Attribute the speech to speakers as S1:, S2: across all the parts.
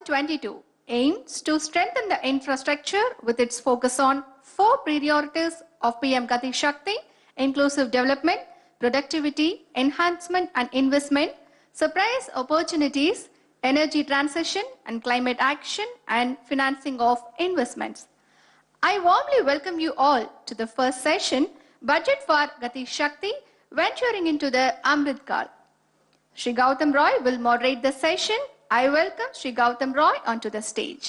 S1: 2022 aims to strengthen the infrastructure with its focus on 4 priorities of PM Gati Shakti: inclusive development, productivity, enhancement and investment, surprise opportunities, energy transition and climate action, and financing of investments. I warmly welcome you all to the first session, Budget for Gati Shakti, venturing into the Amrit Kal. Shri Gautam Roy will moderate the session. I welcome Shri Gautam Roy onto the stage.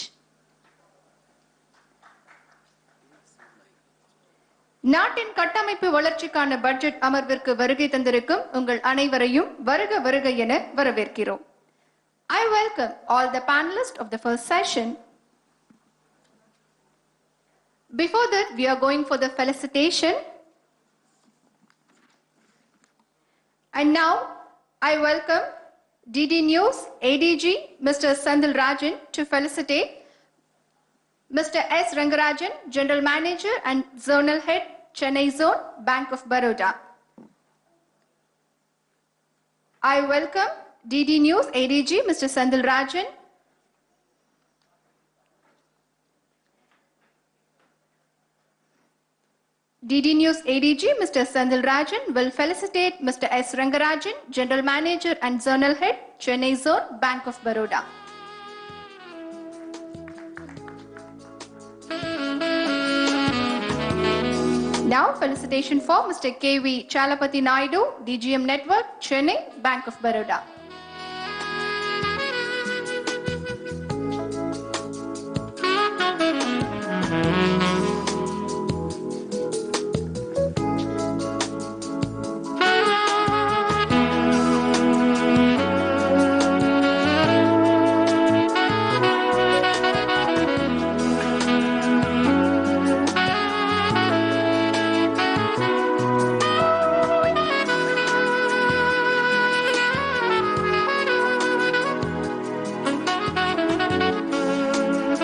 S1: நாட்டின் கட்டமைப்பு வளர்ச்சிக்கான budget அமர்விற்கு வருகை தந்திருக்கும் உங்கள் அனைவரையும் வருக வருக என வரவேற்கிறோம். I welcome all the panelists of the first session. Before that, we are going for the felicitation. And now, I welcome DD News ADG Mr. Sandil Rajan to felicitate Mr. S. Rangarajan, General Manager and Zonal Head, Chennai Zone, Bank of Baroda. I welcome DD News ADG Mr. Sandil Rajan. DD News ADG Mr. Sandil Rajan will felicitate Mr. S. Rangarajan, General Manager and Zonal Head, Chennai Zone, Bank of Baroda. Now, felicitation for Mr. K.V. Chalapati Naidu, DGM Network, Chennai, Bank of Baroda.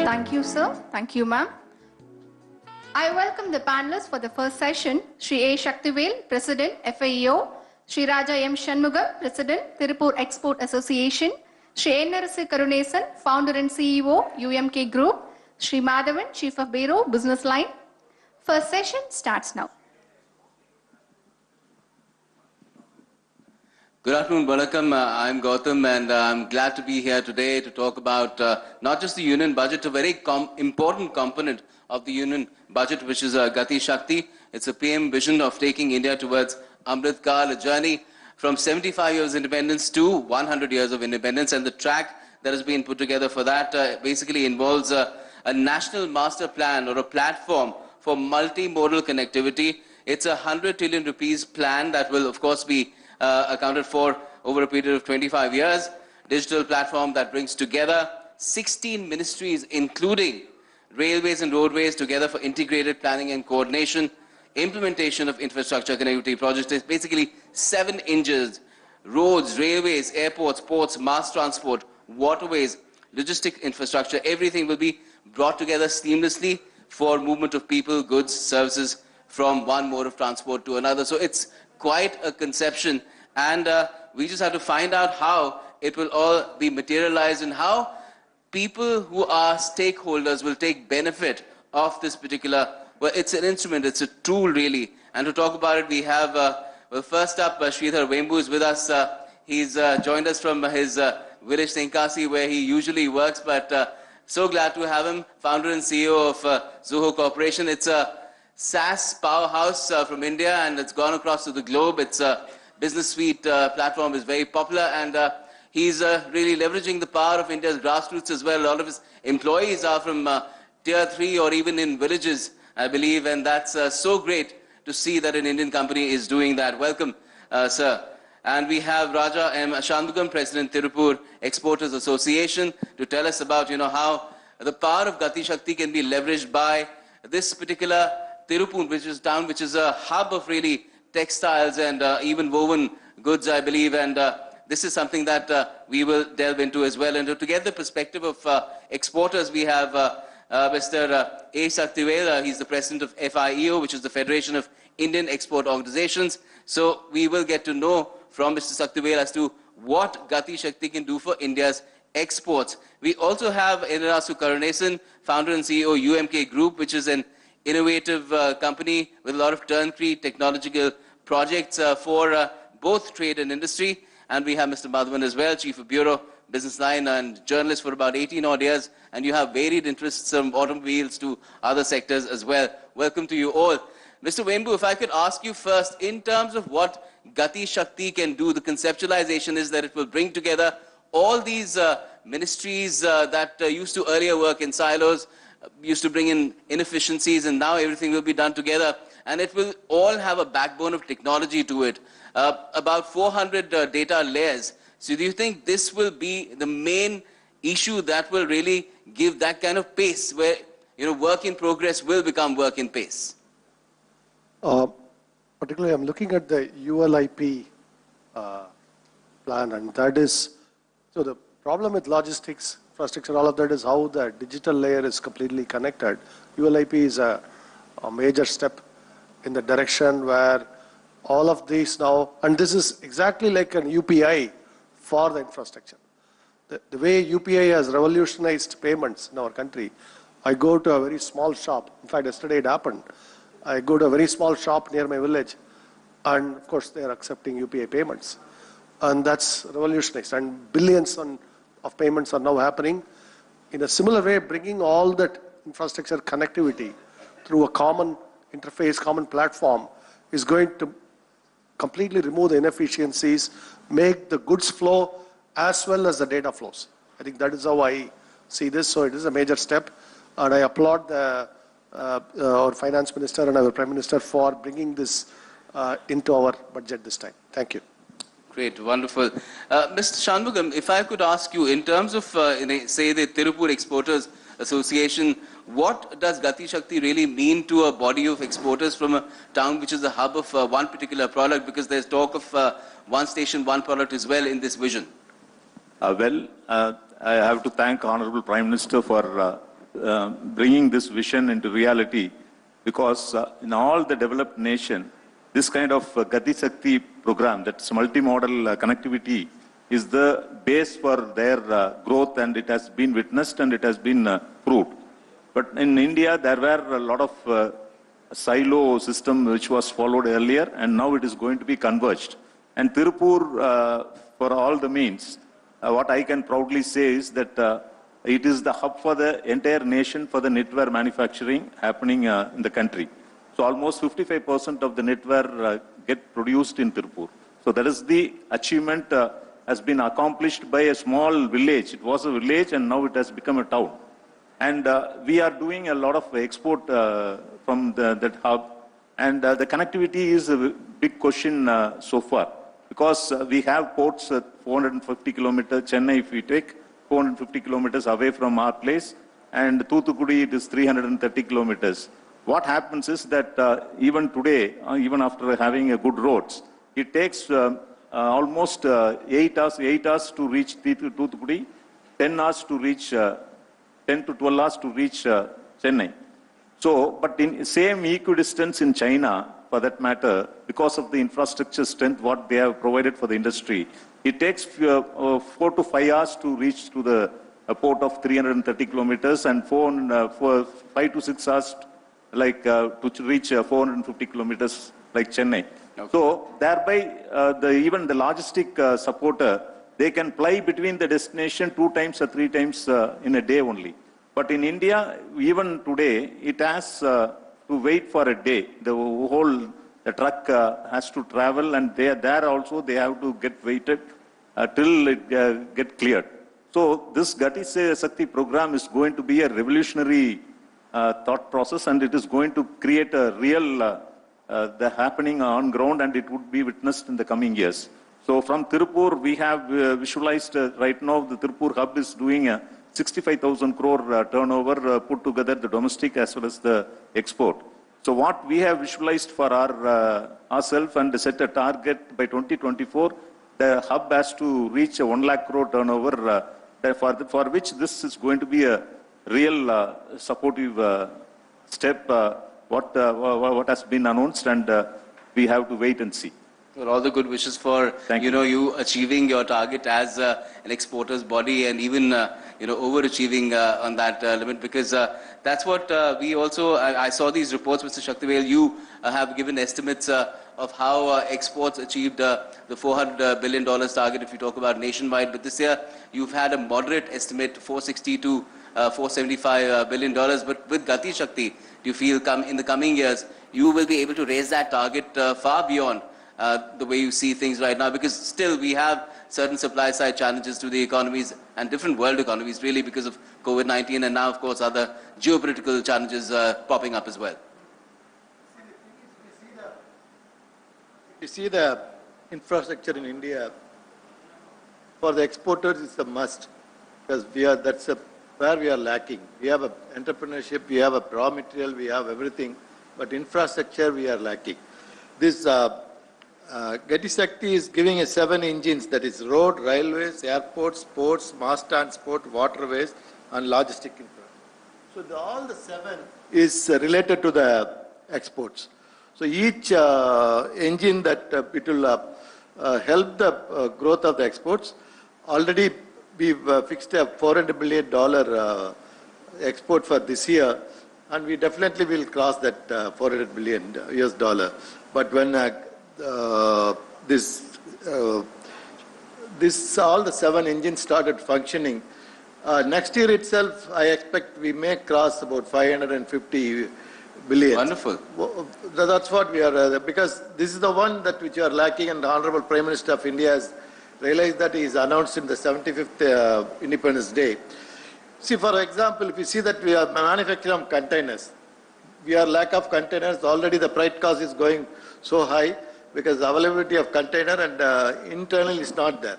S1: Thank you, sir. Thank you, ma'am. I welcome the panelists for the first session. Shri A. Shaktivel, President, FAEO. Shri Raja M. Shanmugam, President, Tirupur Export Association. Shri N. Narasi Karunesan, Founder and CEO, UMK Group. Shri Madhavan, Chief of Bureau, Business Line. First session starts now.
S2: Good afternoon, Vanakkam. I'm Gautam, and I'm glad to be here today to talk about not just the union budget, a very important component of the union budget, which is Gati Shakti. It's a PM vision of taking India towards Amrit Kal, a journey from 75 years of independence to 100 years of independence. And the track that has been put together for that basically involves a national master plan or a platform for multimodal connectivity. It's a 100 trillion rupees plan that will, of course, be accounted for over a period of 25 years. Digital platform that brings together 16 ministries, including railways and roadways, together for integrated planning and coordination, implementation of infrastructure connectivity projects. There's basically 7 engines: roads, railways, airports, ports, mass transport, waterways, logistic infrastructure. Everything will be brought together seamlessly for movement of people, goods, services from one mode of transport to another. So it's quite a conception, and we just have to find out how it will all be materialized and how people who are stakeholders will take benefit of this particular, well, it's an instrument, it's a tool really. And to talk about it, we have, well, first up, Sridhar Vembu is with us. He's joined us from his village Tenkasi, where he usually works, but so glad to have him, founder and CEO of Zoho Corporation. It's a SaaS powerhouse from India, and it's gone across to the globe. Its business suite platform is very popular, and he's really leveraging the power of India's grassroots as well. A lot of his employees are from tier 3 or even in villages, I believe, and that's so great to see that an Indian company is doing that. Welcome, sir. And we have Raja M. Shanmugam, President, Tirupur Exporters Association, to tell us about, how the power of Gati Shakti can be leveraged by this particular Tirupur, which is town, which is a hub of really textiles and even woven goods, I believe. And this is something that we will delve into as well. And to get the perspective of exporters, we have Mr. A. Shaktivel. He's the president of FIEO, which is the Federation of Indian Export Organizations. So we will get to know from Mr. Shaktivel as to what Gati Shakti can do for India's exports. We also have Enarasu Karunesan, founder and CEO UMK Group, which is an innovative company with a lot of turnkey technological projects for both trade and industry. And we have Mr. Madhavan as well, Chief of Bureau, Business Line, and journalist for about 18 odd years. And you have varied interests from automobiles to other sectors as well. Welcome to you all. Mr. Wembu, if I could ask you first, in terms of what Gati Shakti can do, the conceptualization is that it will bring together all these ministries that used to earlier work in silos, used to bring in inefficiencies, and now everything will be done together. And it will all have a backbone of technology to it. About 400 data layers. So do you think this will be the main issue that will really give that kind of pace where work in progress will become work in pace?
S3: Particularly, I'm looking at the ULIP plan, and that is, so the problem with logistics, infrastructure, all of that is how the digital layer is completely connected. ULIP is a major step in the direction where all of these now, and this is exactly like an UPI for the infrastructure. The way UPI has revolutionized payments in our country, I go to a very small shop, in fact yesterday it happened, I go to a very small shop near my village, and of course they are accepting UPI payments. And that's revolutionized, and billions of payments are now happening. In a similar way, bringing all that infrastructure connectivity through a common interface, common platform is going to completely remove the inefficiencies, make the goods flow as well as the data flows. I think that is how I see this. So it is a major step, and I applaud our Finance Minister and our Prime Minister for bringing this into our budget this time. Thank you.
S2: Great, wonderful. Mr. Shanmugam, if I could ask you, in terms of, say, the Tirupur Exporters Association, what does Gati Shakti really mean to a body of exporters from a town which is a hub of one particular product? Because there's talk of one station, one product as well in this vision.
S4: I have to thank Honorable Prime Minister for bringing this vision into reality, because in all the developed nation, this kind of Gati Shakti program, that's multimodal connectivity, is the base for their growth, and it has been witnessed and it has been proved. But in India, there were a lot of silo system which was followed earlier, and now it is going to be converged. And Tirupur, for all the means, what I can proudly say is that it is the hub for the entire nation for the knitwear manufacturing happening in the country. So almost 55% of the knitwear get produced in Tirupur. So that is the achievement has been accomplished by a small village. It was a village and now it has become a town. And we are doing a lot of export from that hub. And the connectivity is a big question so far, because we have ports 450 kilometers, Chennai if we take, 450 kilometers away from our place, and Thoothukudi it is 330 kilometers. What happens is that even today, even after having a good roads, it takes almost 8 hours to reach Thoothukudi, 10 hours to reach, 10 to 12 hours to reach Chennai. So, but in same equidistance in China, for that matter, because of the infrastructure strength what they have provided for the industry, it takes 4 to 5 hours to reach to the port of 330 kilometers and 5 to 6 hours to reach 450 kilometers like Chennai. Okay. So thereby, even the logistic supporter, they can fly between the destination 2 times or 3 times in a day only. But in India, even today, it has to wait for a day. The truck has to travel, and there also they have to get waited till it get cleared. So this Gati Shakti program is going to be a revolutionary thought process, and it is going to create a real the happening on ground, and it would be witnessed in the coming years. So from Tirupur, we have visualized right now the Tirupur hub is doing a 65,000 crore turnover put together the domestic as well as the export. So what we have visualized for ourselves and set a target by 2024, the hub has to reach a 1 lakh crore turnover, for which this is going to be a real supportive step, what has been announced, and we have to wait and see.
S2: Well, all the good wishes for
S4: Thank you.
S2: you achieving your target as an exporter's body, and even overachieving on that limit, because that's what we also. I saw these reports, Mr. Shaktivel. You have given estimates of how exports achieved the $400 billion target if you talk about nationwide. But this year you've had a moderate estimate, 460 to $475 billion. But with Gati Shakti, do you feel in the coming years you will be able to raise that target far beyond the way you see things right now? Because still we have certain supply side challenges to the economies and different world economies, really, because of COVID-19, and now of course other geopolitical challenges popping up as well.
S5: You see the infrastructure in India for the exporters is a must, because where we are lacking. We have entrepreneurship, we have a raw material, we have everything, but infrastructure we are lacking. This Gati Shakti is giving us 7 engines, that is road, railways, airports, ports, mass transport, waterways, and logistic infra. So all the 7 is related to the exports. So each engine that it will help the growth of the exports. Already we've fixed a $400 billion export for this year, and we definitely will cross that $400 billion US dollar. But when all the 7 engines started functioning, next year itself, I expect we may cross about 550 billion.
S2: Wonderful.
S5: That's what we are, because this is the one that which you are lacking, and the Honorable Prime Minister of India has realized that he is announced in the 75th Independence Day. See, for example, if you see that we are manufacturing of containers, we are lack of containers. Already the freight cost is going so high because the availability of container and internal is not there.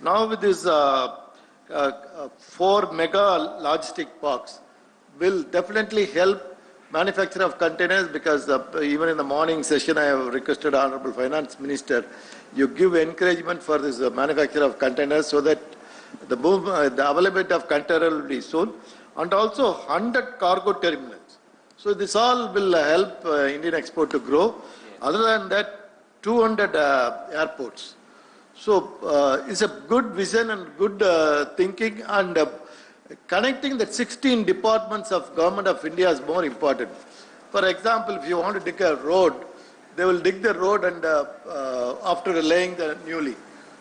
S5: Now with this 4 mega logistic parks will definitely help manufacture of containers, because even in the morning session I have requested Honorable Finance Minister, you give encouragement for this manufacture of containers so that the availability of container will be soon, and also 100 cargo terminals. So this all will help Indian export to grow. Other than that, 200 airports. So it's a good vision and good thinking, and connecting the 16 departments of Government of India is more important. For example, if you want to dig a road, they will dig the road and after laying the newly.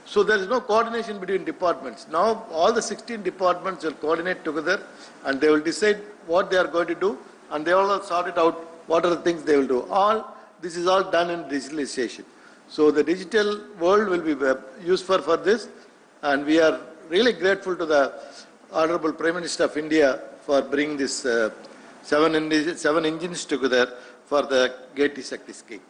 S5: So there is no coordination between departments. Now all the 16 departments will coordinate together, and they will decide what they are going to do, and they will sort it out what are the things they will do. This is all done in digitalization. So the digital world will be useful for this, and we are really grateful to the Honorable Prime Minister of India for bringing this 7 engines together for the Gati Shakti scheme.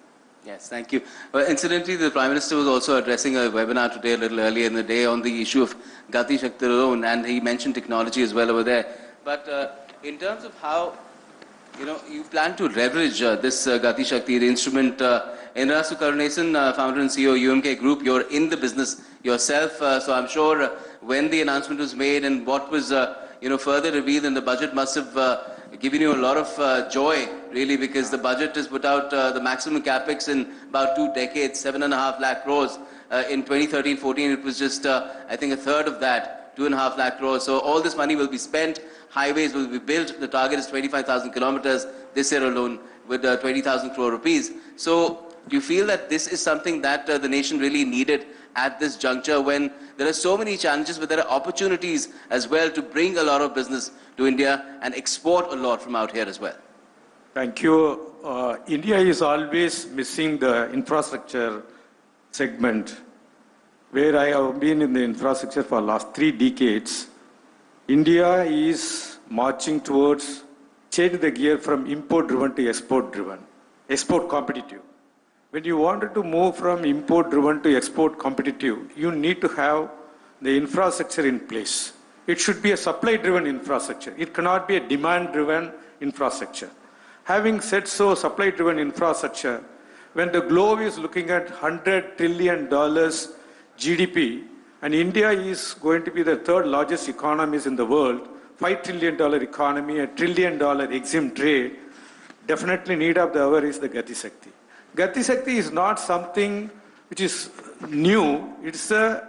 S2: Yes, thank you. Well, incidentally, the Prime Minister was also addressing a webinar today, a little earlier in the day, on the issue of Gati Shakti alone, and he mentioned technology as well over there. But in terms of how you plan to leverage this Gati Shakti, the instrument, Indrasu Karunesan, founder and CEO UMK Group, you're in the business yourself, so I'm sure when the announcement was made and what was further revealed in the budget must have given you a lot of joy, really, because the budget has put out the maximum capex in about 2 decades, 7.5 lakh crores. In 2013-14, it was just, I think, a third of that, 2.5 lakh crores. So all this money will be spent, highways will be built. The target is 25,000 kilometers this year alone with 20,000 crore rupees. So do you feel that this is something that the nation really needed at this juncture, when there are so many challenges, but there are opportunities as well to bring a lot of business to India and export a lot from out here as well?
S6: Thank you. India is always missing the infrastructure segment. Where I have been in the infrastructure for the last 3 decades, India is marching towards change the gear from import-driven to export-driven, export competitive. When you wanted to move from import-driven to export competitive, you need to have the infrastructure in place. It should be a supply-driven infrastructure. It cannot be a demand-driven infrastructure. Having said so, supply-driven infrastructure, when the globe is looking at $100 trillion GDP, and India is going to be the 3rd largest economies in the world, $5 trillion economy, $1 trillion EXIM trade, definitely need of the hour is the Gati Shakti. Gati Shakti is not something which is new. It's a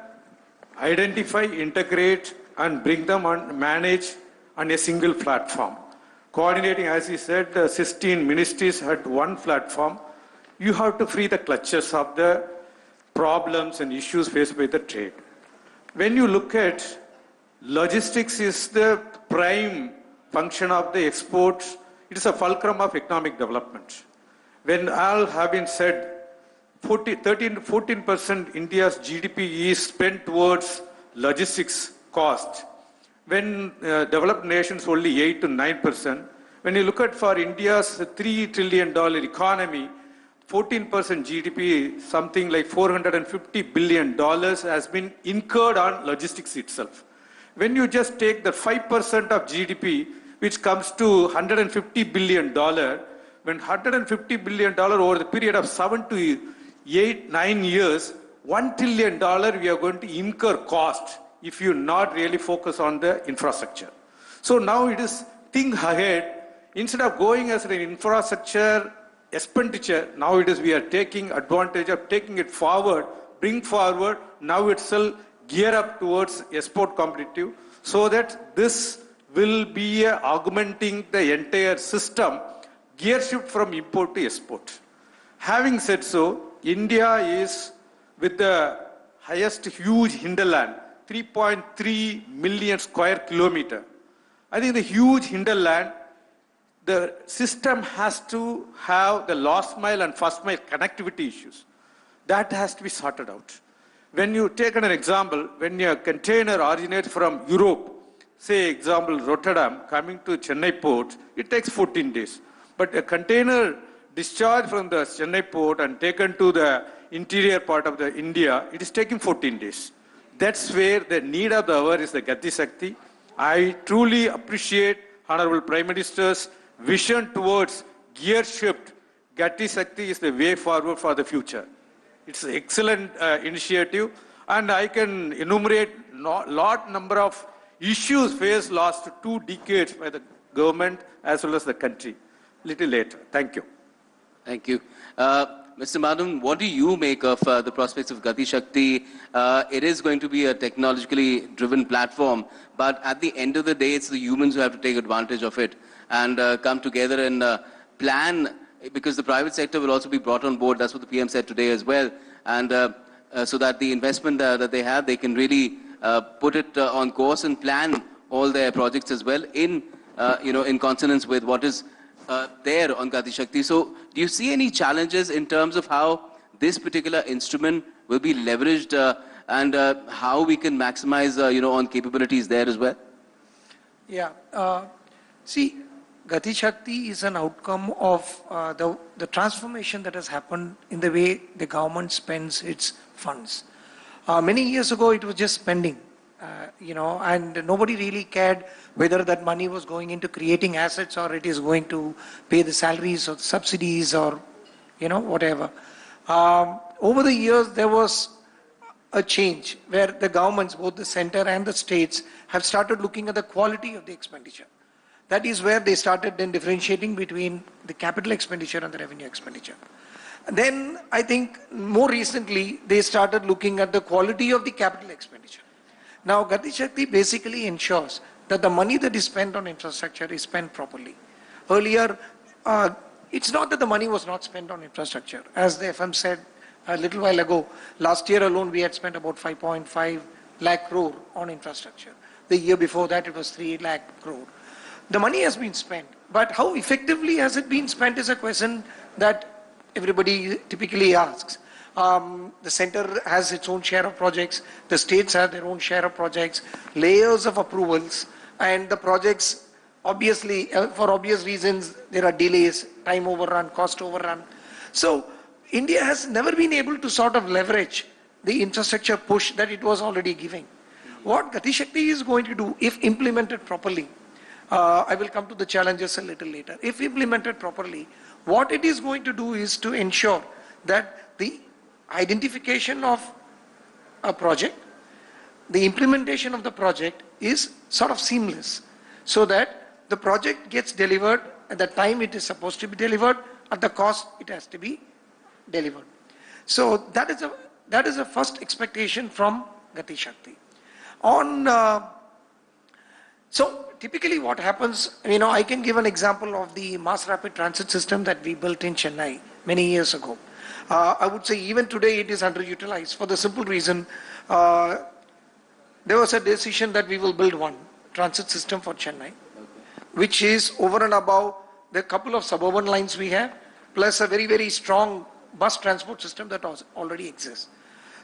S6: identify, integrate, and bring them and manage on a single platform. Coordinating, as he said, 16 ministries at one platform. You have to free the clutches of the problems and issues faced by the trade. When you look at logistics is the prime function of the exports, it is a fulcrum of economic development. When all have been said, 14% India's GDP is spent towards logistics cost. When developed nations only 8 to 9%. When you look at for India's $3 trillion economy, 14% GDP, something like $450 billion has been incurred on logistics itself. When you just take the 5% of GDP, which comes to $150 billion, when $150 billion over the period of 7 to 9 years, $1 trillion we are going to incur cost if you not really focus on the infrastructure. So now it is think ahead. Instead of going as an infrastructure expenditure, now it is we are taking advantage of taking it forward, bring forward, now itself gear up towards export competitive, so that this will be augmenting the entire system, gear shift from import to export. Having said so, India is with the highest huge hinterland, 3.3 million square kilometer. I think the huge hinterland, the system has to have the last mile and first mile connectivity issues. That has to be sorted out. When you take an example, when a container originates from Europe, say example Rotterdam, coming to Chennai port, it takes 14 days. But a container discharged from the Chennai port and taken to the interior part of the India, it is taking 14 days. That's where the need of the hour is the Gati Shakti. I truly appreciate Honorable Prime Minister's vision towards gear shift. Gati Shakti is the way forward for the future. It's an excellent initiative, and I can enumerate lot number of issues faced last 2 decades by the government as well as the country. Little later. Thank you.
S2: Thank you. Mr. Madam, what do you make of the prospects of Gati Shakti? It is going to be a technologically driven platform, but at the end of the day, it's the humans who have to take advantage of it and come together and plan, because the private sector will also be brought on board. That's what the PM said today as well. And so that the investment that they have, they can really put it on course and plan all their projects as well in, in consonance with what is there on Gati Shakti. So do you see any challenges in terms of how this particular instrument will be leveraged and how we can maximize, on capabilities there as well?
S7: Yeah. See, Gati Shakti is an outcome of the transformation that has happened in the way the government spends its funds. Many years ago, it was just spending, and nobody really cared whether that money was going into creating assets or it is going to pay the salaries or the subsidies or, whatever. Over the years, there was a change where the governments, both the center and the states, have started looking at the quality of the expenditure. That is where they started then differentiating between the capital expenditure and the revenue expenditure. And then I think more recently, they started looking at the quality of the capital expenditure. Now, Gati Shakti basically ensures that the money that is spent on infrastructure is spent properly. Earlier, it's not that the money was not spent on infrastructure. As the FM said a little while ago, last year alone we had spent about 5.5 lakh crore on infrastructure. The year before that it was 3 lakh crore. The money has been spent, but how effectively has it been spent is a question that everybody typically asks. The center has its own share of projects, the states have their own share of projects, layers of approvals, and the projects, obviously, for obvious reasons, there are delays, time overrun, cost overrun. So India has never been able to sort of leverage the infrastructure push that it was already giving. What Gati Shakti is going to do, if implemented properly, I will come to the challenges a little later. If implemented properly, what it is going to do is to ensure that the identification of a project, the implementation of the project is sort of seamless, so that the project gets delivered at the time it is supposed to be delivered, at the cost it has to be delivered. So that is that is the first expectation from Gati Shakti. On, so typically what happens, I can give an example of the mass rapid transit system that we built in Chennai many years ago. I would say even today it is underutilized for the simple reason, there was a decision that we will build one transit system for Chennai, which is over and above the couple of suburban lines we have, plus a very, very strong bus transport system that already exists.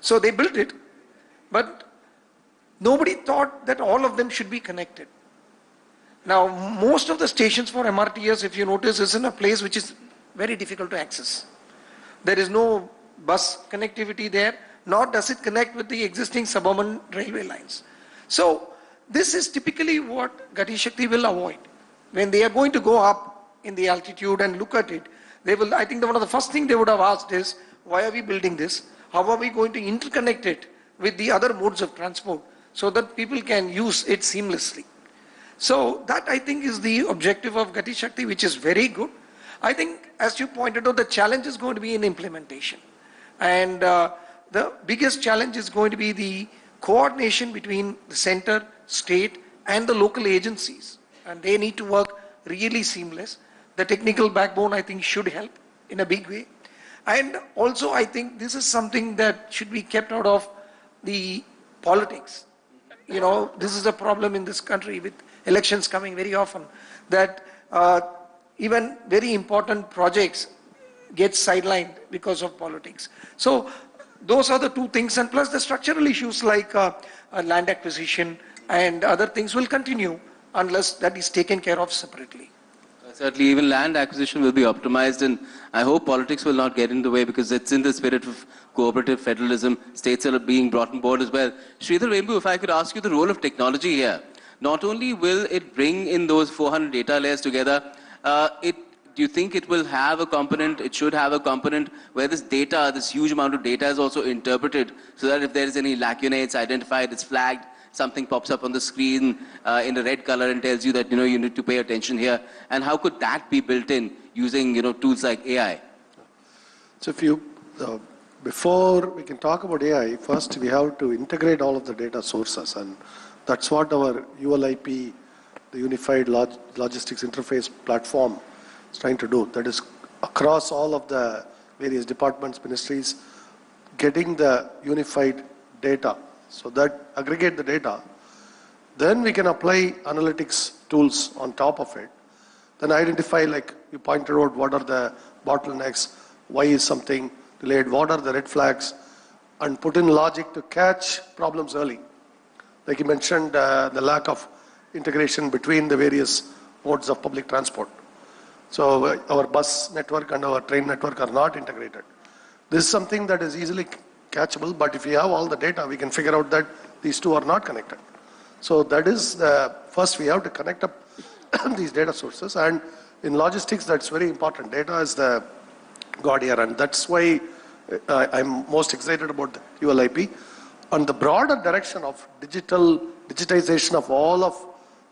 S7: So they built it, but nobody thought that all of them should be connected. Now, most of the stations for MRTS, if you notice, is in a place which is very difficult to access. There is no bus connectivity there, nor does it connect with the existing suburban railway lines. So, this is typically what Gati Shakti will avoid. When they are going to go up in the altitude and look at it, they will, I think one of the first things they would have asked is, why are we building this? How are we going to interconnect it with the other modes of transport so that people can use it seamlessly? So that I think is the objective of Gati Shakti, which is very good. I think, as you pointed out, the challenge is going to be in implementation. And the biggest challenge is going to be the coordination between the center, state, and the local agencies. And they need to work really seamless. The technical backbone, I think, should help in a big way. And also, I think this is something that should be kept out of the politics. This is a problem in this country with elections coming very often, that even very important projects get sidelined because of politics. So those are the two things, and plus the structural issues like land acquisition and other things will continue unless that is taken care of separately.
S2: Certainly, even land acquisition will be optimized, and I hope politics will not get in the way, because it's in the spirit of cooperative federalism. States are being brought on board as well. Sridhar Vembu, if I could ask you the role of technology here. Not only will it bring in those 400 data layers together, do you think it will have a component, it should have a component where this data, this huge amount of data is also interpreted, so that if there is any lacunae, it's identified, it's flagged, something pops up on the screen in a red color and tells you that you need to pay attention here. And how could that be built in using tools like AI?
S3: So if you, before we can talk about AI, first we have to integrate all of the data sources, and that's what our ULIP, the Unified Logistics Interface Platform, is trying to do. That is across all of the various departments, ministries, getting the unified data, so that aggregate the data. Then we can apply analytics tools on top of it. Then identify, like you pointed out, what are the bottlenecks, why is something delayed, what are the red flags, and put in logic to catch problems early. Like you mentioned, the lack of integration between the various modes of public transport. So our bus network and our train network are not integrated. This is something that is easily catchable, but if we have all the data, we can figure out that these two are not connected. So that is the first, we have to connect up these data sources, and in logistics that's very important. Data is the god here, and that's why I'm most excited about the ULIP. On the broader direction of digitization of all of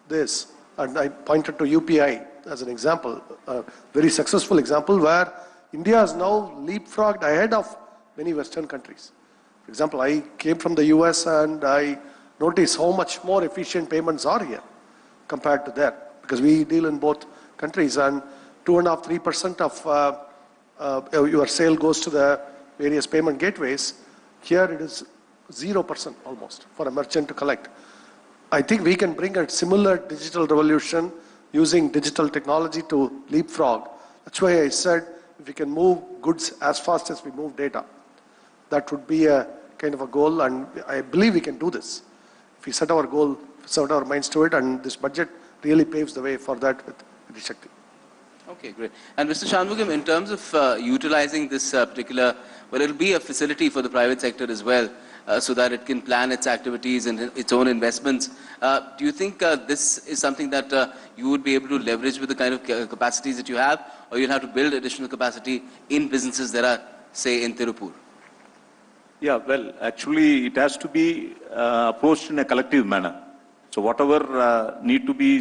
S3: this, and I pointed to UPI as an example, a very successful example where India has now leapfrogged ahead of many Western countries. For example, I came from the US and I noticed how much more efficient payments are here compared to there, because we deal in both countries, and 2.5–3% of your sale goes to the various payment gateways. Here it is 0% almost for a merchant to collect. I think we can bring a similar digital revolution using digital technology to leapfrog. That's why I said if we can move goods as fast as we move data, that would be a kind of a goal, and I believe we can do this. If we set our goal, set our minds to it, and this budget really paves the way for that with Gati Shakti.
S2: Okay, great. And Mr. Shanmugam, in terms of utilizing this particular, well, it'll be a facility for the private sector as well, so that it can plan its activities and its own investments. Do you think this is something that you would be able to leverage with the kind of capacities that you have, or you'll have to build additional capacity in businesses that are, say, in Tirupur?
S4: Yeah, well, actually, it has to be approached in a collective manner. So whatever need to be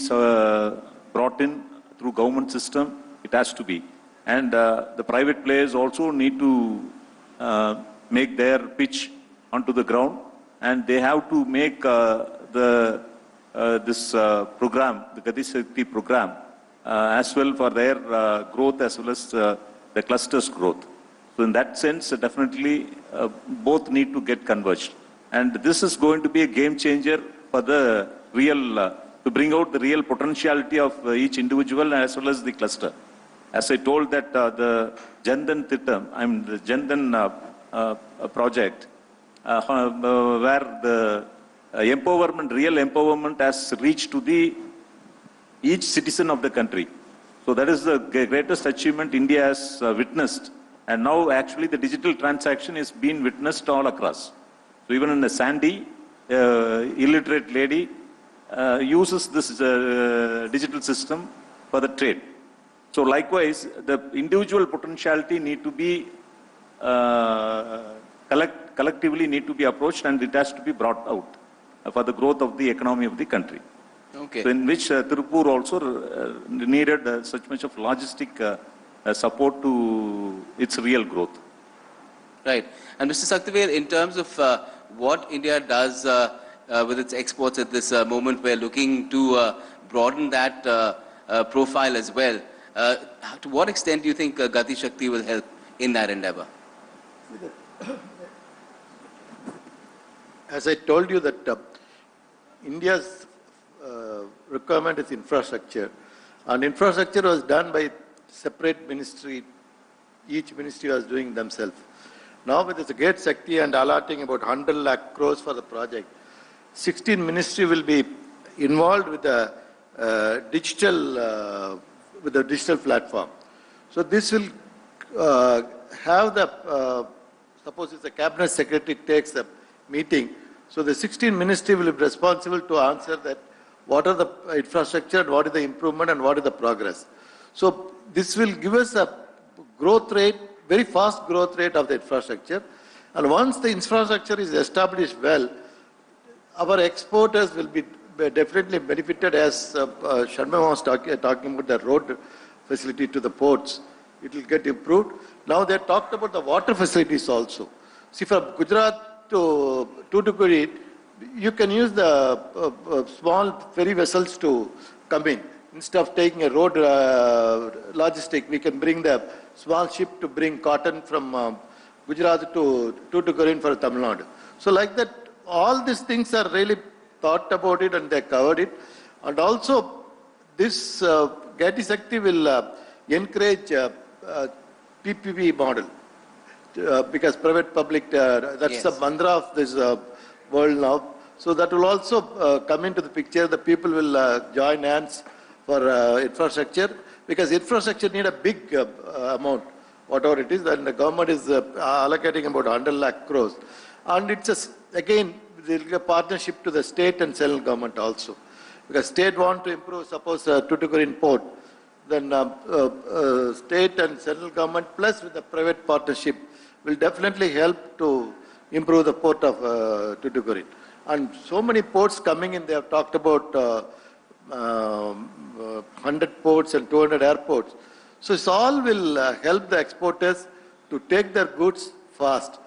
S4: brought in through government system, it has to be. And the private players also need to make their pitch onto the ground, and they have to make this program, the Gati Shakti program, as well for their growth as well as the cluster's growth. So in that sense, definitely both need to get converged. And this is going to be a game changer for the real, to bring out the real potentiality of each individual as well as the cluster. As I told that the Jandan Thittam, the Jandan project, where the empowerment, real empowerment has reached to each citizen of the country. So that is the greatest achievement India has witnessed. And now actually the digital transaction is being witnessed all across. So even in a Sandy, illiterate lady uses this digital system for the trade. So likewise, the individual potentiality need to be collectively need to be approached, and it has to be brought out for the growth of the economy of the country.
S2: Okay.
S4: So in which Tirupur also needed such much of logistic support to its real growth.
S2: Right. And Mr. Saktivel, in terms of what India does with its exports at this moment, we're looking to broaden that profile as well. To what extent do you think Gati Shakti will help in that endeavor?
S5: As I told you that India's requirement is infrastructure, and infrastructure was done by separate ministry. Each ministry was doing themselves. Now with this Gati Shakti and allotting about 100 lakh crores for the project, 16 ministry will be involved with the digital platform. So this will have the, suppose if the cabinet secretary takes a meeting, so the 16 ministry will be responsible to answer that what are the infrastructure, and what is the improvement, and what is the progress. So this will give us a growth rate, very fast growth rate of the infrastructure. And once the infrastructure is established well, our exporters will be definitely benefited, as Sharma was talking about the road facility to the ports. It will get improved. Now they talked about the water facilities also. See, from Gujarat to Tuticorin, you can use the small ferry vessels to come in. Instead of taking a road logistic, we can bring the small ship to bring cotton from Gujarat to Tuticorin for Tamil Nadu. So like that, all these things are really thought about it and they covered it. And also, this Gati Shakti will encourage PPP model because private-public, that's
S2: Yes.
S5: the mantra of this world now. So that will also come into the picture. The people will join hands for infrastructure, because infrastructure need a big amount, whatever it is, and the government is allocating about 100 lakh crores. And it's again, there will be a partnership to the state and central government also. Because state want to improve, suppose Tuticorin port, then state and central government plus with the private partnership will definitely help to improve the port of Tuticorin. And so many ports coming in, they have talked about 100 ports and 200 airports. So this all will help the exporters to take their goods fast.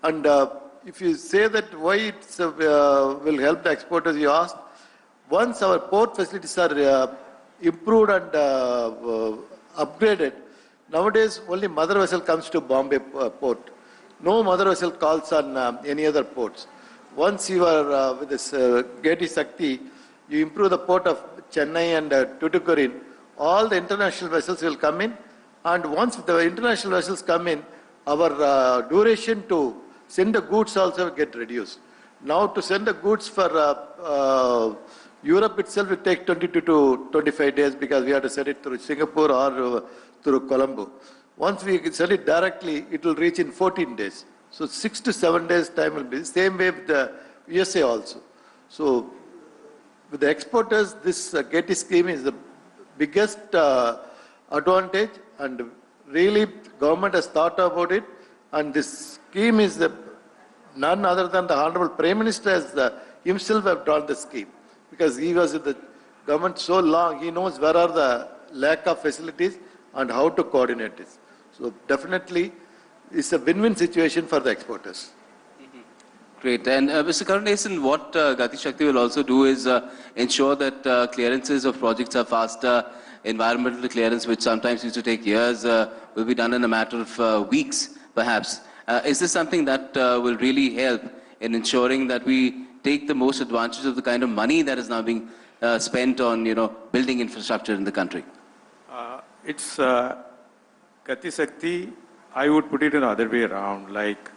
S5: And if you say that why it will help the exporters, you asked, once our port facilities are improved and upgraded, nowadays only mother vessel comes to Bombay port. No mother vessel calls on any other ports. Once you are with this Gati Shakti, you improve the port of Chennai and Tuticorin, all the international vessels will come in, and once the international vessels come in, our duration to send the goods also get reduced. Now to send the goods for Europe itself will take 22 to 25 days because we have to send it through Singapore or through Colombo. Once we send it directly, it will reach in 14 days. So 6 to 7 days time will be. Same way with the USA also. So with the exporters, this Gati scheme is the biggest advantage, and really government has thought about it, and this scheme is none other than the Honorable Prime Minister has himself have drawn the scheme, because he was in the government so long, he knows where are the lack of facilities and how to coordinate this. So definitely it's a win-win situation for the exporters.
S2: Great. And Mr. Karunesan, what Gati Shakti will also do is ensure that clearances of projects are faster. Environmental clearance, which sometimes used to take years, will be done in a matter of weeks, perhaps. Is this something that will really help in ensuring that we take the most advantage of the kind of money that is now being spent on, building infrastructure in the country?
S6: It's Gati Shakti, I would put it in the other way around. Like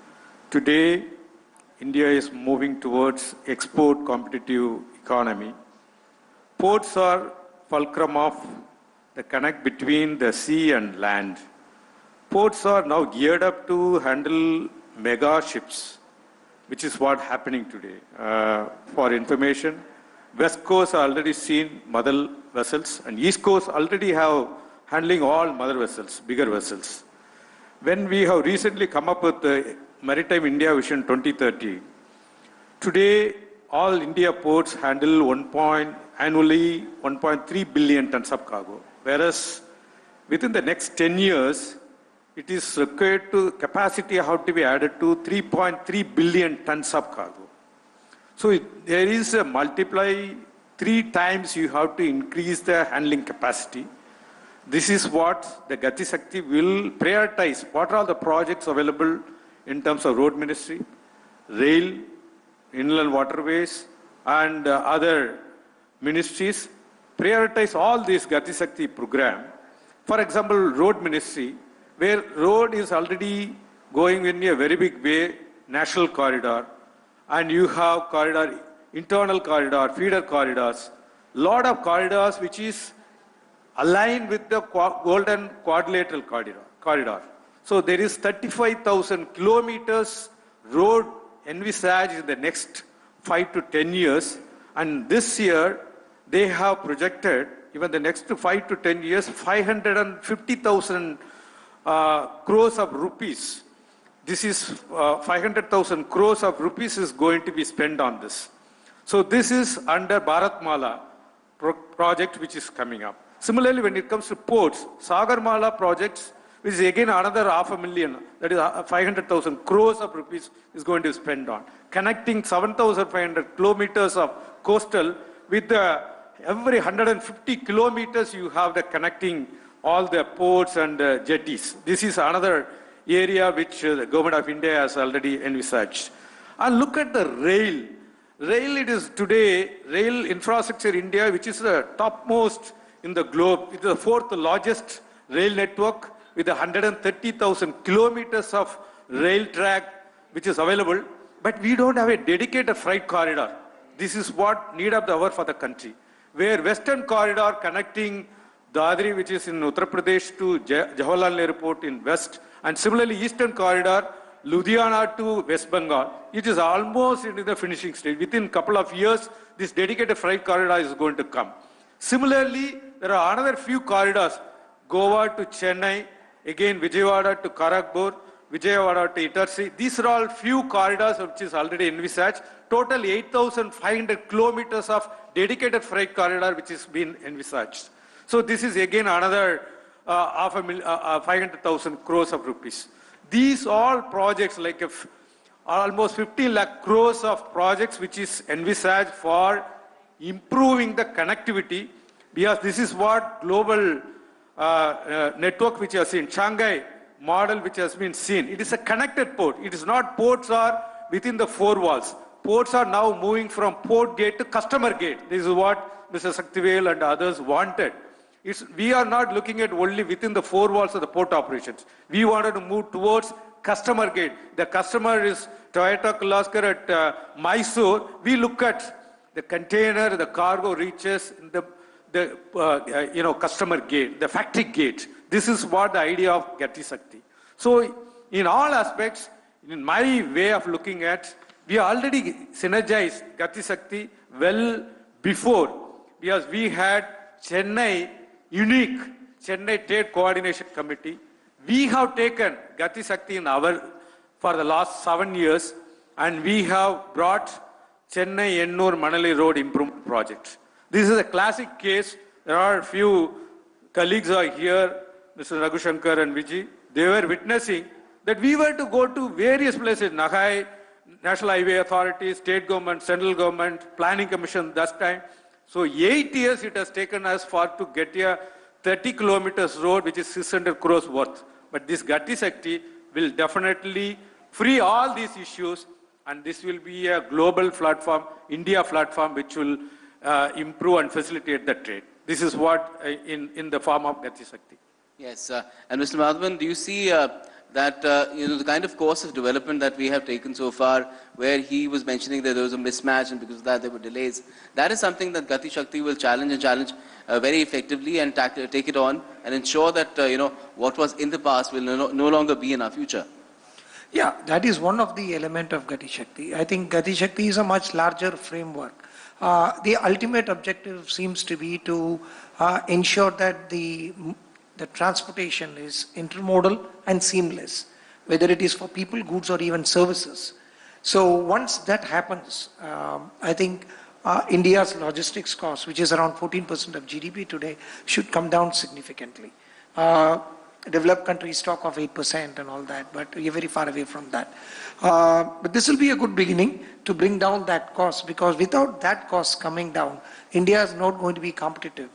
S6: today, India is moving towards export competitive economy. Ports are fulcrum of the connect between the sea and land. Ports are now geared up to handle mega ships, which is what happening today. For information, West Coast already seen mother vessels, and East Coast already have handling all mother vessels, bigger vessels. When we have recently come up with the Maritime India Vision 2030, today all India ports handle annually 1.3 billion tons of cargo, whereas within the next 10 years, it is required to capacity have to be added to 3.3 billion tons of cargo. So there is a multiply 3 times you have to increase the handling capacity. This is what the Gati Shakti will prioritize. What are all the projects available in terms of road ministry, rail, inland waterways, and other ministries. Prioritize all these Gati Shakti program. For example, road ministry, where road is already going in a very big way, national corridor, and you have corridor, internal corridor, feeder corridors, lot of corridors which is aligned with the golden quadrilateral corridor. So there is 35,000 kilometers road envisaged in the next 5 to 10 years. And this year, they have projected, even the next 5 to 10 years, 550,000 crores of rupees. This is 500,000 crores of rupees is going to be spent on this. So this is under Bharatmala project which is coming up. Similarly, when it comes to ports, Sagarmala projects, which is again another 500,000, that is 500,000 crores of rupees is going to spend on. Connecting 7,500 kilometers of coastal with the every 150 kilometers you have the connecting all the ports and jetties. This is another area which the government of India has already envisaged. And look at the rail. Rail, it is today, rail infrastructure India, which is the topmost in the globe. It is the 4th largest rail network with 130,000 kilometers of rail track which is available. But we don't have a dedicated freight corridor. This is what need of the hour for the country. Where western corridor connecting Dadri, which is in Uttar Pradesh, to Jawaharlal Airport in west, and similarly eastern corridor, Ludhiana to West Bengal, it is almost into the finishing stage. Within a couple of years, this dedicated freight corridor is going to come. Similarly, there are another few corridors, Goa to Chennai, again Vijayawada to Kharagpur, Vijayawada to Itarsi. These are all few corridors which is already envisaged. Total 8,500 kilometers of dedicated freight corridor which is being envisaged. So this is again another 500,000 crores of rupees. These all projects, like almost 15 lakh crores of projects which is envisaged for improving the connectivity, because this is what global network which has seen, Shanghai model which has been seen. It is a connected port. It is not ports are within the 4 walls. Ports are now moving from port gate to customer gate. This is what Mr. Saktivel and others wanted. We are not looking at only within the 4 walls of the port operations. We wanted to move towards customer gate. The customer is Toyota Kirloskar at Mysore. We look at the container, the cargo reaches the customer gate, the factory gate. This is what the idea of Gati Shakti. So in all aspects, in my way of looking at, we already synergized Gati Shakti well before, because we had Chennai unique Chennai Trade Coordination Committee. We have taken Gati Shakti for the last 7 years, and we have brought Chennai Ennur Manali Road Improvement Project. This is a classic case. There are a few colleagues are here, Mr. Raghu Shankar and Vijay. They were witnessing that we were to go to various places, Nagai, National Highway Authority, state government, central government, planning commission that time. So 8 years it has taken us for to get a 30 kilometers road, which is 600 crores worth. But this Gati Shakti will definitely free all these issues, and this will be a global platform, India platform, which will improve and facilitate the trade. This is what in the form of Gati Shakti.
S2: Yes, and Mr. Madhavan, do you see that the kind of course of development that we have taken so far, where he was mentioning that there was a mismatch and because of that there were delays, that is something that Gati Shakti will challenge very effectively and take it on and ensure that what was in the past will no longer be in our future.
S7: Yeah, that is one of the element of Gati Shakti. I think Gati Shakti is a much larger framework. The ultimate objective seems to be to ensure that the transportation is intermodal and seamless, whether it is for people, goods, or even services. So once that happens, I think India's logistics cost, which is around 14% of GDP today, should come down significantly. Developed countries talk of 8% and all that, but we are very far away from that. But this will be a good beginning to bring down that cost, because without that cost coming down, India is not going to be competitive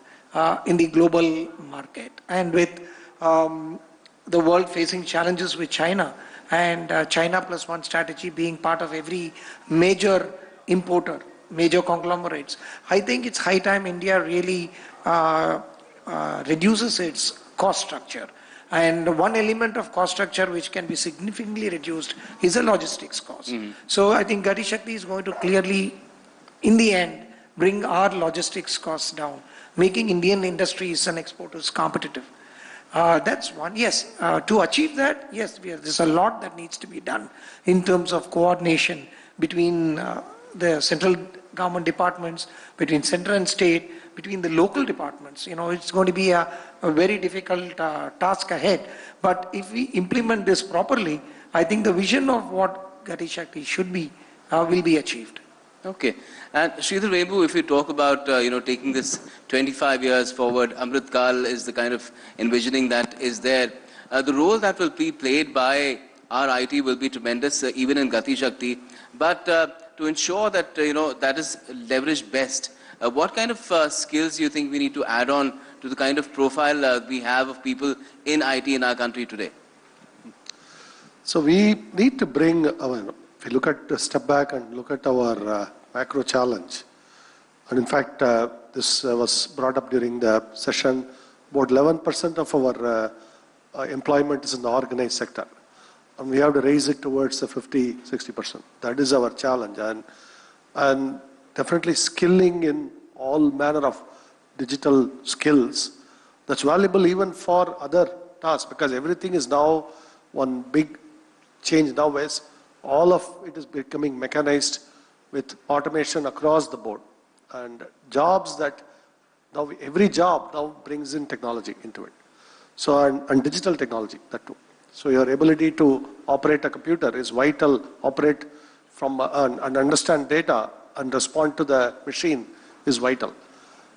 S7: in the global market. And with the world facing challenges with China, and China plus one strategy being part of every major importer, major conglomerates, I think it's high time India really reduces its cost structure. And one element of cost structure which can be significantly reduced is the logistics cost. Mm-hmm. So I think Gati Shakti is going to clearly, in the end, bring our logistics costs down, making Indian industries and exporters competitive. That's one. Yes, to achieve that, yes, there's a lot that needs to be done in terms of coordination between the central government departments, between central and state, between the local departments. It's going to be a very difficult task ahead. But if we implement this properly, I think the vision of what Gati Shakti should be will be achieved.
S2: Okay. And Sridhar Vembu, if you talk about, taking this 25 years forward, Amrit Kal is the kind of envisioning that is there. The role that will be played by our IT will be tremendous, even in Gati Shakti. But to ensure that, that is leveraged best, what kind of skills do you think we need to add on to the kind of profile we have of people in IT in our country today?
S3: So we need to bring, if we look at step back and look at our macro challenge, and in fact this was brought up during the session, about 11% of our employment is in the organized sector. And we have to raise it towards the 50-60%. That is our challenge. And definitely skilling in all manner of digital skills, that's valuable even for other tasks, because everything is now one big change now is all of it is becoming mechanized with automation across the board. And jobs that now, every job now brings in technology into it. So, and digital technology, that too. So your ability to operate a computer is vital, operate from and understand data and respond to the machine is vital.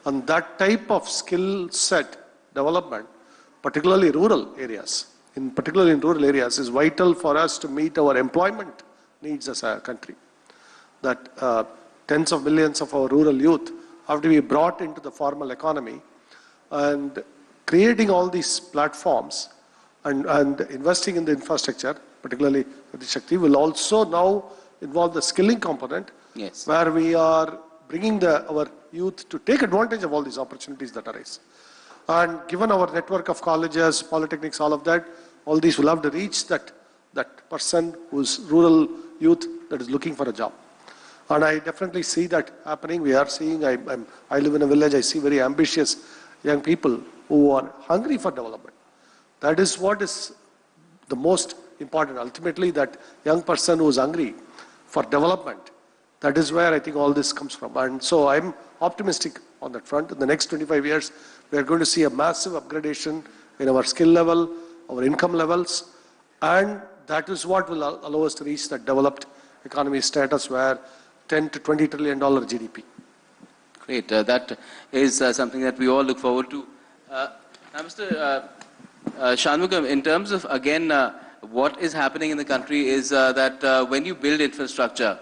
S3: And that type of skill set development, particularly rural areas, particularly in rural areas, is vital for us to meet our employment needs as a country. That tens of millions of our rural youth have to be brought into the formal economy, and creating all these platforms and investing in the infrastructure, particularly Gati Shakti, will also now involve the skilling component, yes, where we are bringing our youth to take advantage of all these opportunities that arise. And given our network of colleges, polytechnics, all of that, all these will have to reach that person who's rural youth that is looking for a job. And I definitely see that happening. We are seeing, I live in a village, I see very ambitious young people who are hungry for development. That is what is the most important. Ultimately, that young person who is hungry for development, that is where I think all this comes from. And so I'm optimistic on that front. In the next 25 years, we are going to see a massive upgradation in our skill level, our income levels, and that is what will allow us to reach that developed economy status where $10 to $20 trillion GDP.
S2: Great. That is something that we all look forward to. Now, Mr. Shanmugam, in terms of, again, what is happening in the country is that when you build infrastructure,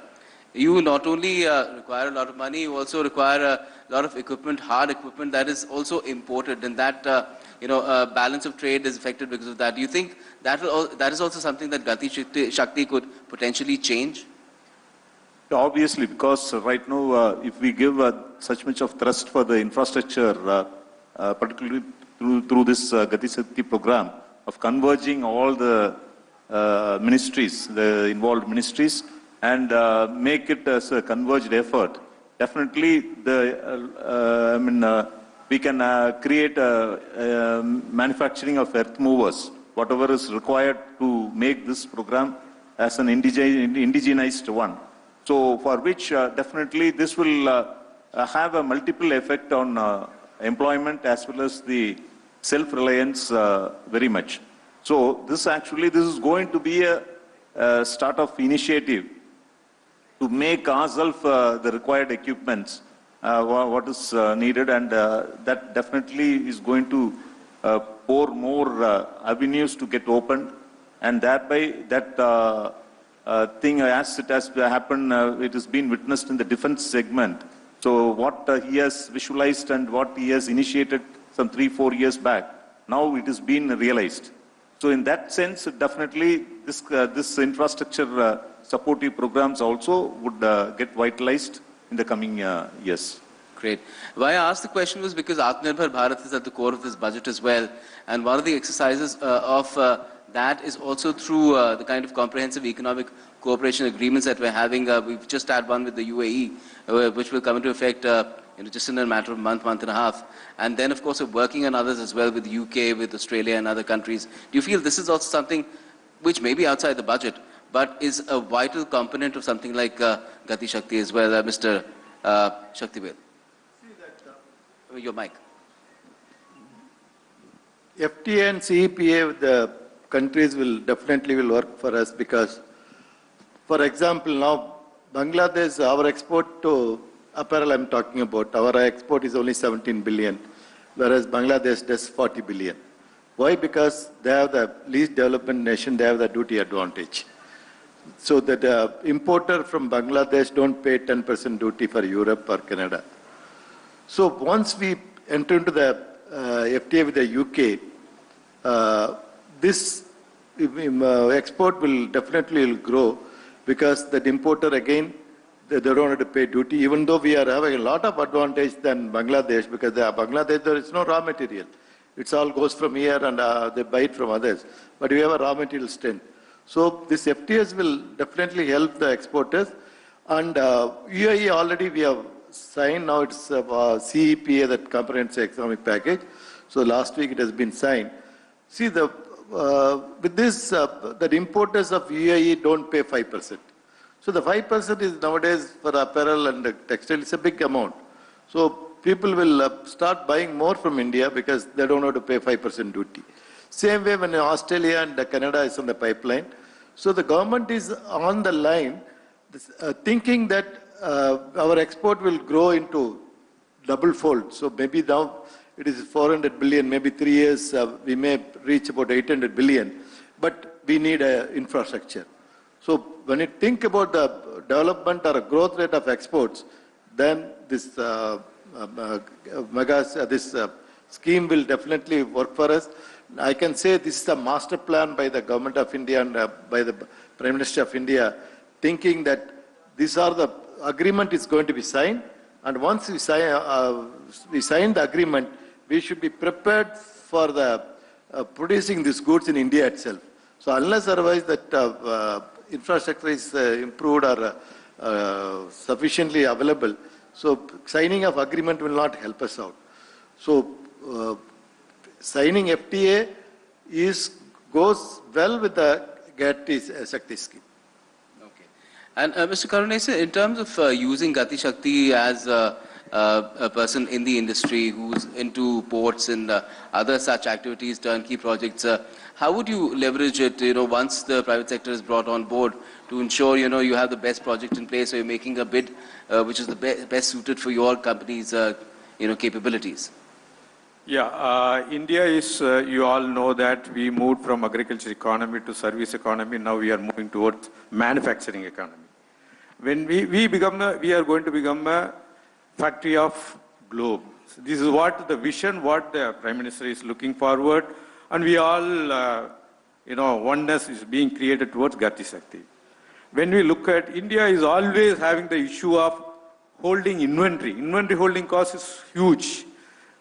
S2: you not only require a lot of money, you also require a lot of equipment, hard equipment that is also imported, and that balance of trade is affected because of that. Do you think that that is also something that Gati Shakti could potentially change?
S4: Obviously, because right now, if we give such much of thrust for the infrastructure, particularly through this Gati Shakti program of converging all the ministries, the involved ministries, and make it as a converged effort, definitely we can create a manufacturing of earth movers, whatever is required to make this program as an indigenized one. So for which definitely this will have a multiple effect on employment as well as the self-reliance very much. So this is going to be a start of initiative to make ourselves the required equipments, what is needed, and that definitely is going to pour more avenues to get opened, and thereby that thing, as it has happened, it has been witnessed in the defense segment. So what he has visualized and what he has initiated some 3-4 years back, now it has been realized. So in that sense, definitely this infrastructure supportive programs also would get vitalized in the coming years.
S2: Great. Why I asked the question was because Atmanirbhar Bharat is at the core of this budget as well, and one of the exercises of that is also through the kind of comprehensive economic cooperation agreements that we're having. We've just had one with the UAE, which will come into effect just in a matter of month and a half. And then, of course, we're working on others as well with the UK, with Australia and other countries. Do you feel this is also something which may be outside the budget, but is a vital component of something like Gati Shakti as well, Mr. Shaktivel? Your mic.
S5: FTA and CEPA with the countries will definitely work for us because, for example, now Bangladesh, our export to apparel I'm talking about, our export is only 17 billion, whereas Bangladesh does 40 billion. Why? Because they have the least developed nation, they have the duty advantage. So that the importer from Bangladesh don't pay 10% duty for Europe or Canada. So once we enter into the FTA with the UK, this export will definitely grow because that importer again, they don't have to pay duty, even though we are having a lot of advantage than Bangladesh because Bangladesh there is no raw material. It all goes from here and they buy it from others. But we have a raw material strength. So this FTAs will definitely help the exporters. And UAE already we have signed, now it's CEPA, that comprehensive economic package. So last week it has been signed. See, with this, the importers of UAE don't pay 5%. So the 5% is nowadays for apparel and textile, it's a big amount. So people will start buying more from India because they don't have to pay 5% duty. Same way when Australia and Canada is on the pipeline. So the government is on the line thinking that our export will grow into double fold. So maybe now it is 400 billion, maybe 3 years we may reach about 800 billion, but we need infrastructure. So when you think about the development or a growth rate of exports, then this scheme will definitely work for us. I can say this is a master plan by the government of India and by the Prime Minister of India, thinking that these are the agreement is going to be signed, and once we sign the agreement, we should be prepared for the producing these goods in India itself. So unless otherwise that infrastructure is improved or sufficiently available, so signing of agreement will not help us out. So signing FTA goes well with the Gati Shakti scheme.
S2: Okay. And Mr. Karunese, in terms of using Gati Shakti as a person in the industry who's into ports and other such activities, turnkey projects, how would you leverage it, once the private sector is brought on board to ensure, you have the best project in place, or you're making a bid which is the best suited for your company's, capabilities?
S6: Yeah, India is, you all know that we moved from agriculture economy to service economy. Now we are moving towards manufacturing economy. When we are going to become a factory of globe. So this is what the vision, what the Prime Minister is looking forward, and we all, oneness is being created towards Gati Shakti. When we look at India is always having the issue of holding inventory. Inventory holding cost is huge.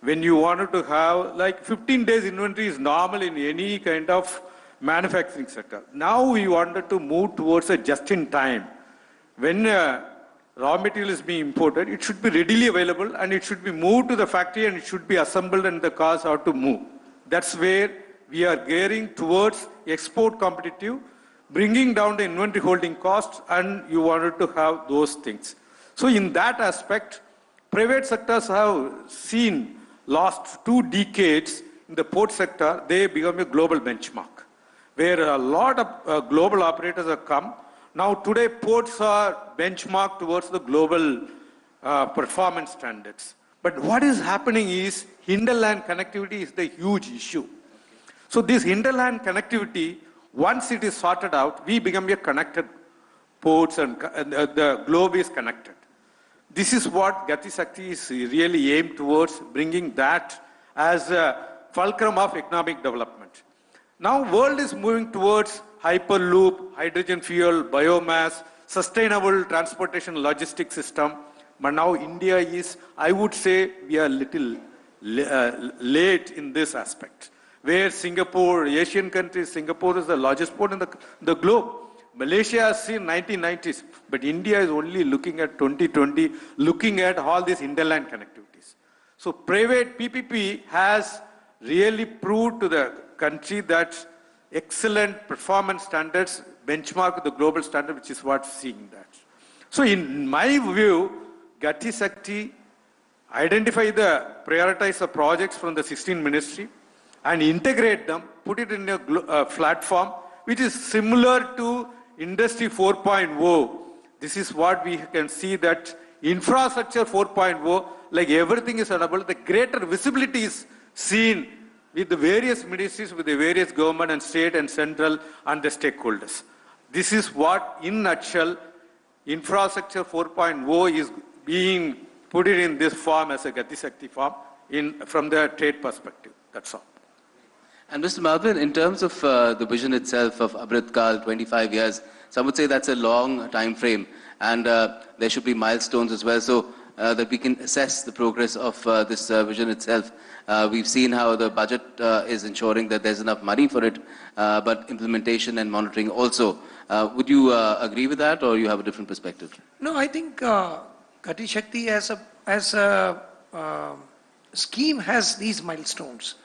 S6: When you wanted to have like 15 days inventory is normal in any kind of manufacturing sector. Now we wanted to move towards a just-in-time. When raw material is being imported, it should be readily available and it should be moved to the factory and it should be assembled and the cars have to move. That's where we are gearing towards export competitive, bringing down the inventory holding costs, and you wanted to have those things. So in that aspect, private sectors have seen last 2 decades in the port sector, they become a global benchmark, where a lot of global operators have come. Now today ports are benchmarked towards the global performance standards. But what is happening is hinterland connectivity is the huge issue. So this hinterland connectivity, once it is sorted out, we become a connected ports and the globe is connected. This is what Gati Shakti is really aimed towards, bringing that as a fulcrum of economic development. Now world is moving towards hyperloop, hydrogen fuel, biomass, sustainable transportation logistics system. But now India is, I would say, we are a little late in this aspect. Where Singapore, Asian countries, Singapore is the largest port in the globe. Malaysia has seen 1990s, but India is only looking at 2020, looking at all these hinterland connectivities. So private PPP has really proved to the country that excellent performance standards benchmark the global standard, which is what's seeing that. So in my view, Gati Shakti prioritize the projects from the 16 ministry and integrate them, put it in a platform which is similar to Industry 4.0. This is what we can see, that infrastructure 4.0, like everything is available, the greater visibility is seen with the various ministries, with the various government and state and central and the stakeholders. This is what, in a nutshell, infrastructure 4.0 is being put it in this form as a Gati Shakti form from the trade perspective. That's all.
S2: And Mr. Malvin, in terms of the vision itself of Amrit Kal, 25 years, some would say that's a long time frame, and there should be milestones as well, so that we can assess the progress of this vision itself. We've seen how the budget is ensuring that there's enough money for it, but implementation and monitoring also. Would you agree with that, or you have a different perspective?
S7: No, I think Gati Shakti as a scheme has these milestones.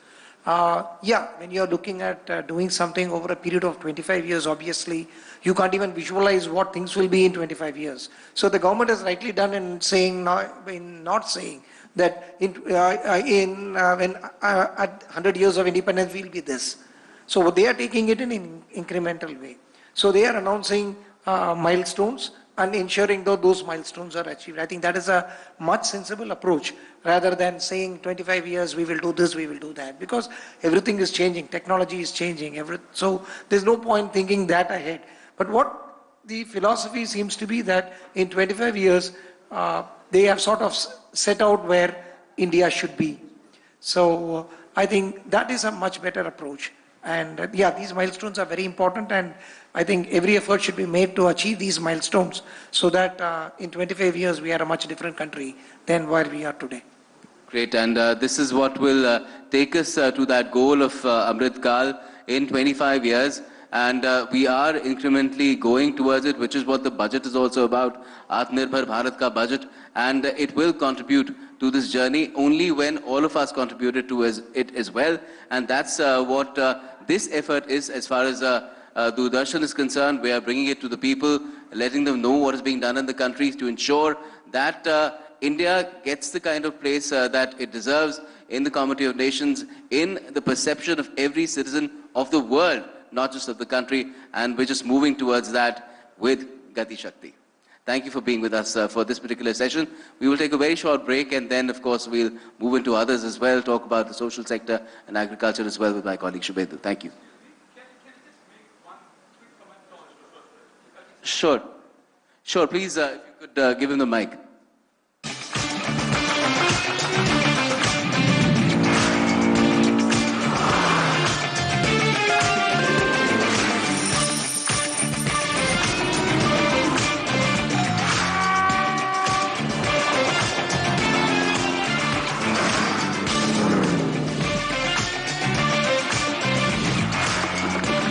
S7: When you're looking at doing something over a period of 25 years, obviously, you can't even visualize what things will be in 25 years. So the government has rightly done in saying, not saying that when at 100 years of independence we'll be this. So they are taking it in an incremental way. So they are announcing milestones and ensuring that those milestones are achieved. I think that is a much sensible approach rather than saying 25 years we will do this, we will do that, because everything is changing, technology is changing, so there's no point thinking that ahead. But what the philosophy seems to be that in 25 years, they have sort of set out where India should be. So I think that is a much better approach. And these milestones are very important, and I think every effort should be made to achieve these milestones so that in 25 years we are a much different country than where we are today.
S2: Great, and this is what will take us to that goal of Amrit Kal in 25 years. And we are incrementally going towards it, which is what the budget is also about, Atmanirbhar Bharat ka budget, and it will contribute to this journey only when all of us contributed to it as well. And that's what this effort is as far as Doordarshan is concerned. We are bringing it to the people, letting them know what is being done in the country to ensure that India gets the kind of place that it deserves in the Committee of Nations, in the perception of every citizen of the world, not just of the country, and we're just moving towards that with Gati Shakti. Thank you for being with us for this particular session. We will take a very short break, and then, of course, we'll move into others as well, talk about the social sector and agriculture as well with my colleague Shubhendu. Thank you. Sure. Sure. Please, if you could give him the mic.